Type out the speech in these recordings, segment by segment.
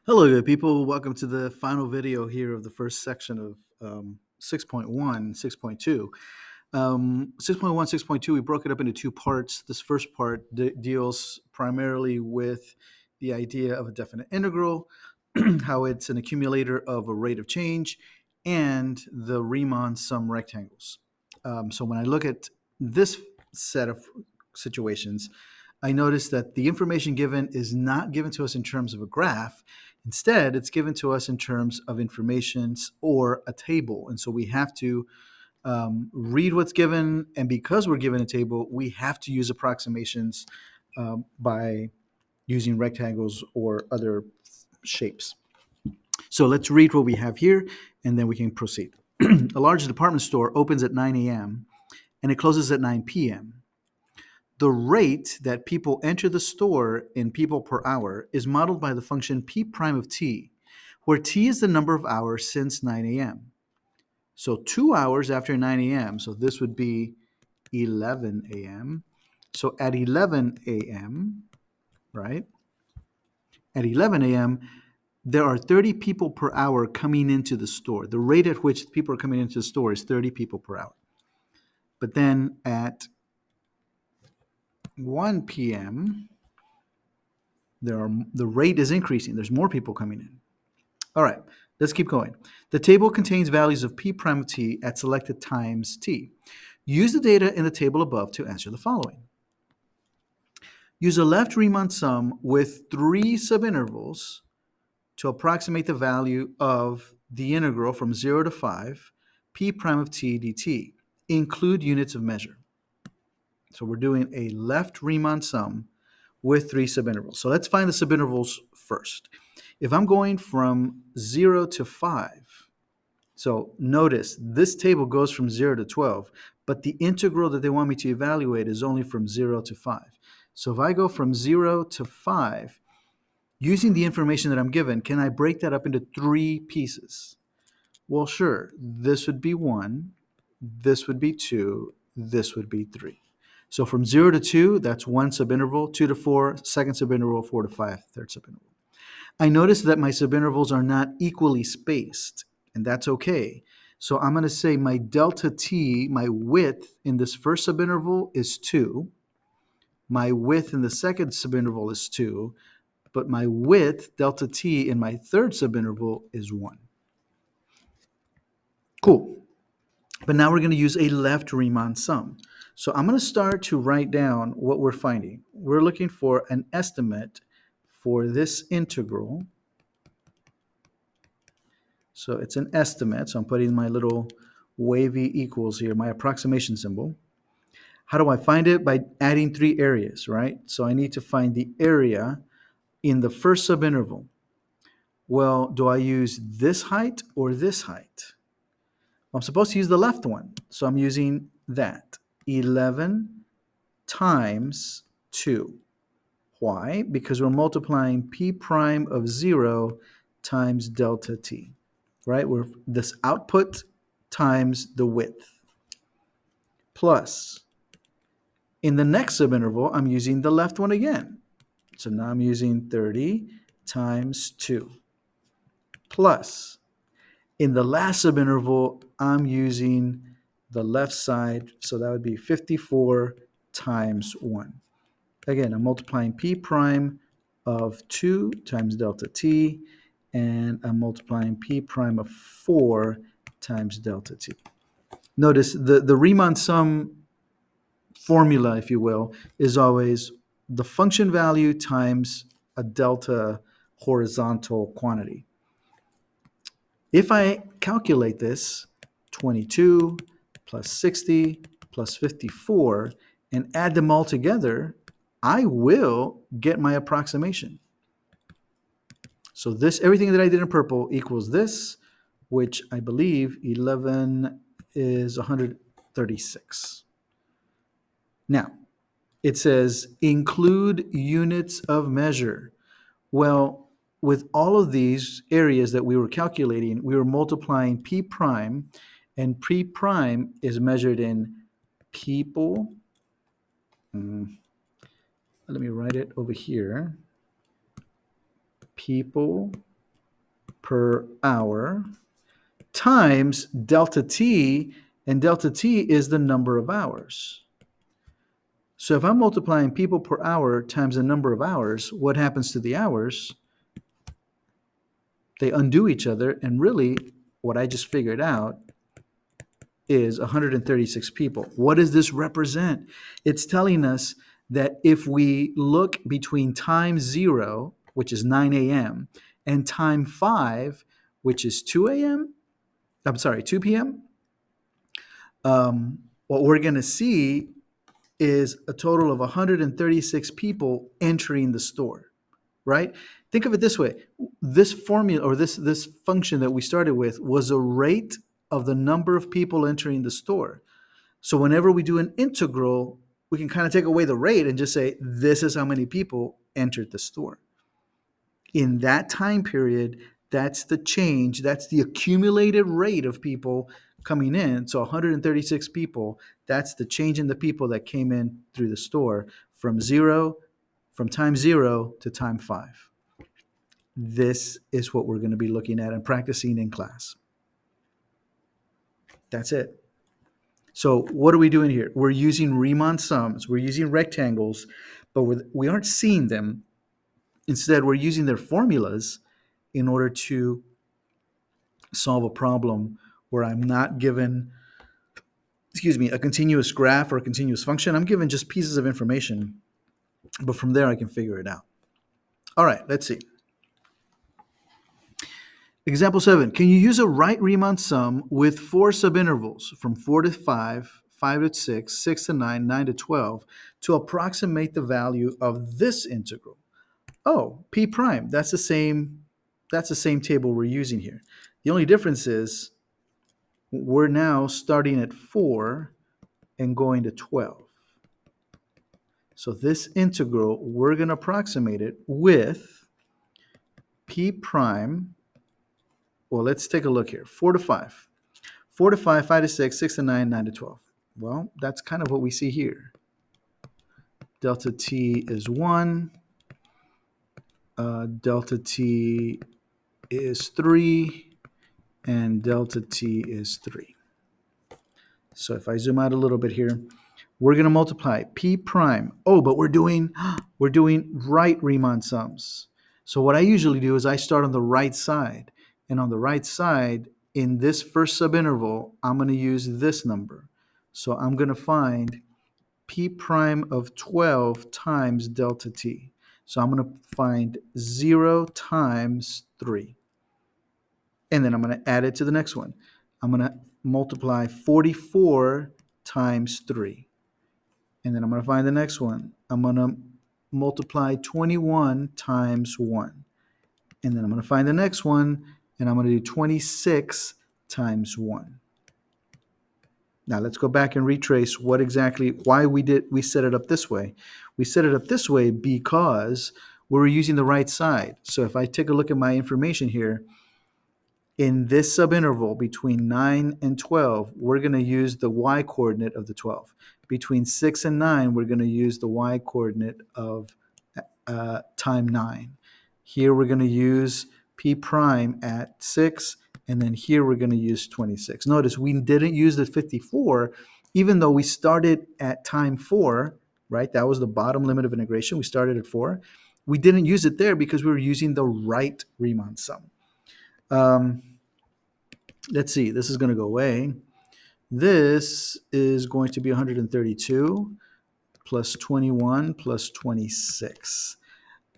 Hello, good people. Welcome to the final video here of the first section of 6.1, 6.2. 6.1, 6.2, we broke it up into two parts. This first part deals primarily with the idea of a definite integral, how it's an accumulator of a rate of change, and the Riemann sum rectangles. So when I look at this set of situations, I notice that the information given is not given to us in terms of a graph. Instead, it's given to us in terms of information or a table. And so we have to read what's given. And because we're given a table, we have to use approximations by using rectangles or other shapes. So let's read what we have here, and then we can proceed. A large department store opens at 9 a.m. and it closes at 9 p.m. The rate that people enter the store in people per hour is modeled by the function p prime of t, where t is the number of hours since 9 a.m. So 2 hours after 9 a.m., so this would be 11 a.m. So at 11 a.m., right? At 11 a.m., there are 30 people per hour coming into the store. The rate at which people are coming into the store is 30 people per hour. But then at 1 p.m., the rate is increasing. There's more people coming in. All right, let's keep going. The table contains values of p prime of t at selected times t. Use the data in the table above to answer the following. Use a left Riemann sum with 3 subintervals to approximate the value of the integral from 0 to 5, p prime of t dt. Include units of measure. So we're doing a left Riemann sum with 3 subintervals. So let's find the subintervals first. If I'm going from 0 to 5, so notice this table goes from 0 to 12, but the integral that they want me to evaluate is only from 0 to 5. So if I go from 0 to 5, using the information that I'm given, can I break that up into 3 pieces? Well, sure. This would be 1, this would be 2, this would be 3. So from 0 to 2, that's one subinterval, 2 to 4, second subinterval, 4 to 5, third subinterval. I notice that my subintervals are not equally spaced, and that's okay. So I'm going to say my delta t, my width in this first subinterval is 2. My width in the second subinterval is 2, but my width, delta t, in my third subinterval is 1. Cool. But now we're going to use a left Riemann sum. So I'm going to start to write down what we're finding. We're looking for an estimate for this integral. So it's an estimate. So I'm putting my little wavy equals here, my approximation symbol. How do I find it? By adding 3 areas, right? So I need to find the area in the first subinterval. Well, do I use this height or this height? I'm supposed to use the left one. So I'm using that. 11 times 2. Why? Because we're multiplying p prime of 0 times delta t, right? We're this output times the width. Plus, in the next subinterval, I'm using the left one again. So now I'm using 30 times 2. Plus, in the last subinterval, I'm using the left side, so that would be 54 times 1. Again, I'm multiplying p prime of 2 times delta t, and I'm multiplying p prime of 4 times delta t. Notice the Riemann sum formula, if you will, is always the function value times a delta horizontal quantity. If I calculate this, 22 plus 60 plus 54, and add them all together, I will get my approximation. So this, everything that I did in purple equals this, which I believe 11 is 136. Now, it says include units of measure. Well, with all of these areas that we were calculating, we were multiplying p prime, and p prime is measured in people. Let me write it over here. People per hour times delta t, and delta t is the number of hours. So if I'm multiplying people per hour times the number of hours, what happens to the hours? They undo each other, and really what I just figured out is 136 people. What does this represent? It's telling us that if we look between time 0, which is 9 a.m., and time 5, which is 2 a.m., I'm sorry, 2 p.m., what we're going to see is a total of 136 people entering the store, right? Think of it this way. This formula, or this function that we started with, was a rate of the number of people entering the store. So whenever we do an integral, we can kind of take away the rate and just say, this is how many people entered the store. In that time period, that's the change, that's the accumulated rate of people coming in. So 136 people, that's the change in the people that came in through the store from time 0 to time 5. This is what we're going to be looking at and practicing in class. That's it. So what are we doing here? We're using Riemann sums. We're using rectangles, but we aren't seeing them. Instead, we're using their formulas in order to solve a problem where I'm not given, a continuous graph or a continuous function. I'm given just pieces of information, but from there I can figure it out. All right, let's see. Example 7. Can you use a right Riemann sum with 4 subintervals from 4 to 5, 5 to 6, 6 to 9, 9 to 12 to approximate the value of this integral? Oh, p prime. That's the same table we're using here. The only difference is we're now starting at 4 and going to 12. So this integral, we're going to approximate it with p prime. Well, let's take a look here. 4 to 5. 4 to 5, 5 to 6, 6 to 9, 9 to 12. Well, that's kind of what we see here. Delta t is 1. Delta t is 3. And delta t is 3. So if I zoom out a little bit here, we're going to multiply p prime. Oh, but we're doing right Riemann sums. So what I usually do is I start on the right side. And on the right side, in this first subinterval, I'm going to use this number. So I'm going to find p prime of 12 times delta t. So I'm going to find 0 times 3. And then I'm going to add it to the next one. I'm going to multiply 44 times 3. And then I'm going to find the next one. I'm going to multiply 21 times 1. And then I'm going to find the next one, and I'm going to do 26 times 1. Now let's go back and retrace why we set it up this way. We set it up this way because we were using the right side. So if I take a look at my information here, in this subinterval between 9 and 12, we're going to use the y-coordinate of the 12. Between 6 and 9, we're going to use the y-coordinate of time 9. Here we're going to use p prime at 6, and then here we're going to use 26. Notice we didn't use the 54, even though we started at time 4, right? That was the bottom limit of integration. We started at 4. We didn't use it there because we were using the right Riemann sum. Let's see, this is going to go away. This is going to be 132 plus 21 plus 26.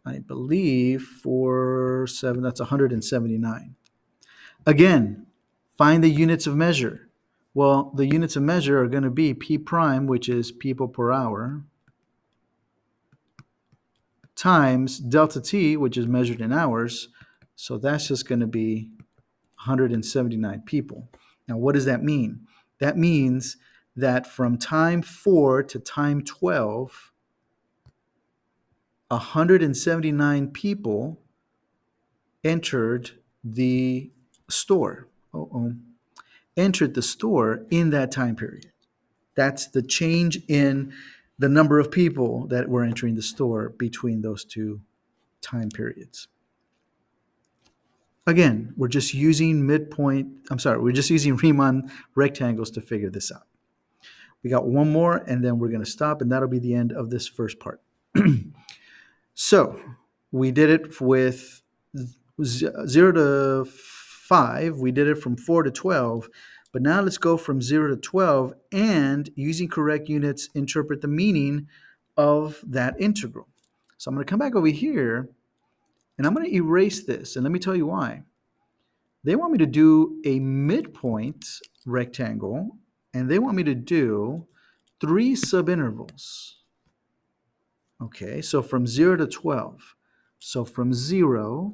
I believe for 7, that's 179. Again, find the units of measure. Well, the units of measure are going to be p prime, which is people per hour, times delta t, which is measured in hours. So that's just going to be 179 people. Now, what does that mean? That means that from time 4 to time 12, 179 people entered the store. Entered the store in that time period. That's the change in the number of people that were entering the store between those two time periods. Again, we're just using we're just using Riemann rectangles to figure this out. We got one more, and then we're going to stop, and that'll be the end of this first part. So we did it with 0 to 5. We did it from 4 to 12. But now let's go from 0 to 12 and, using correct units, interpret the meaning of that integral. So I'm going to come back over here, and I'm going to erase this. And let me tell you why. They want me to do a midpoint rectangle, and they want me to do 3 subintervals. Okay, so from 0 to 12. So from 0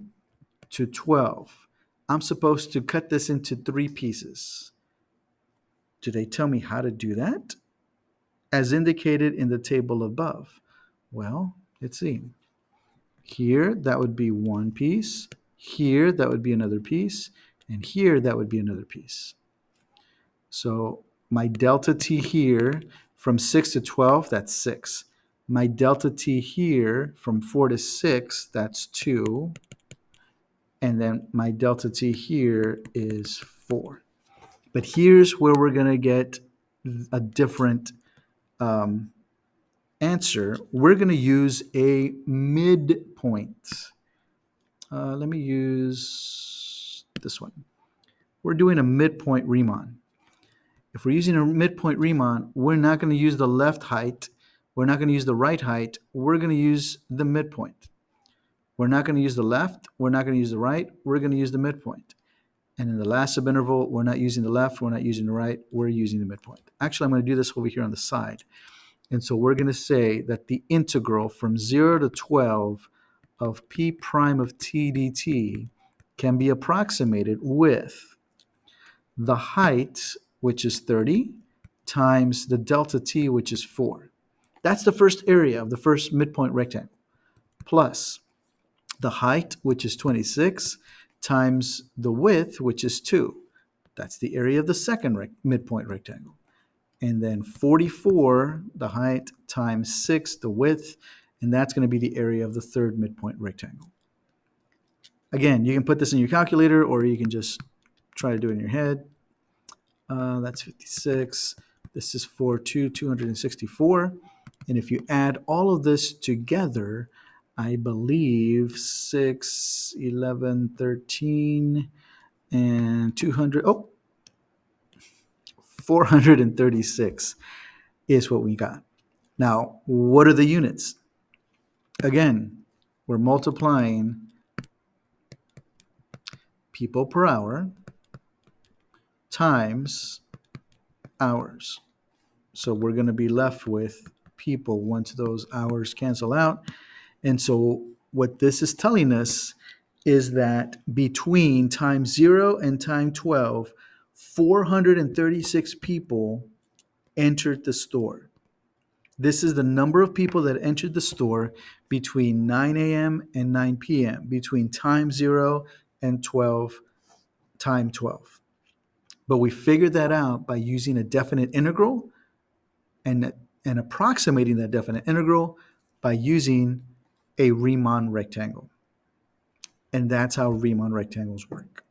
to 12, I'm supposed to cut this into 3 pieces. Do they tell me how to do that? As indicated in the table above. Well, let's see. Here, that would be one piece. Here, that would be another piece. And here, that would be another piece. So my delta t here from 6 to 12, that's 6. My delta t here from 4 to 6, that's 2. And then my delta t here is 4. But here's where we're going to get a different answer. We're going to use a midpoint. Let me use this one. We're doing a midpoint Riemann. If we're using a midpoint Riemann, we're not going to use the left height. We're not going to use the right height. We're going to use the midpoint. We're not going to use the left. We're not going to use the right. We're going to use the midpoint. And in the last subinterval, we're not using the left. We're not using the right. We're using the midpoint. Actually, I'm going to do this over here on the side. And so we're going to say that the integral from 0 to 12 of p prime of t dt can be approximated with the height, which is 30, times the delta t, which is 4. That's the first area of the first midpoint rectangle, plus the height, which is 26, times the width, which is 2. That's the area of the second midpoint rectangle. And then 44, the height, times 6, the width, and that's going to be the area of the third midpoint rectangle. Again, you can put this in your calculator, or you can just try to do it in your head. That's 56. This is 264. And if you add all of this together, I believe 6, 11, 13, and 200. 436 is what we got. Now, what are the units? Again, we're multiplying people per hour times hours. So we're going to be left with people once those hours cancel out. And so what this is telling us is that between time 0 and time 12, 436 people entered the store. This is the number of people that entered the store between 9 a.m. and 9 p.m., between time 0 and time 12. But we figured that out by using a definite integral and approximating that definite integral by using a Riemann rectangle. And that's how Riemann rectangles work.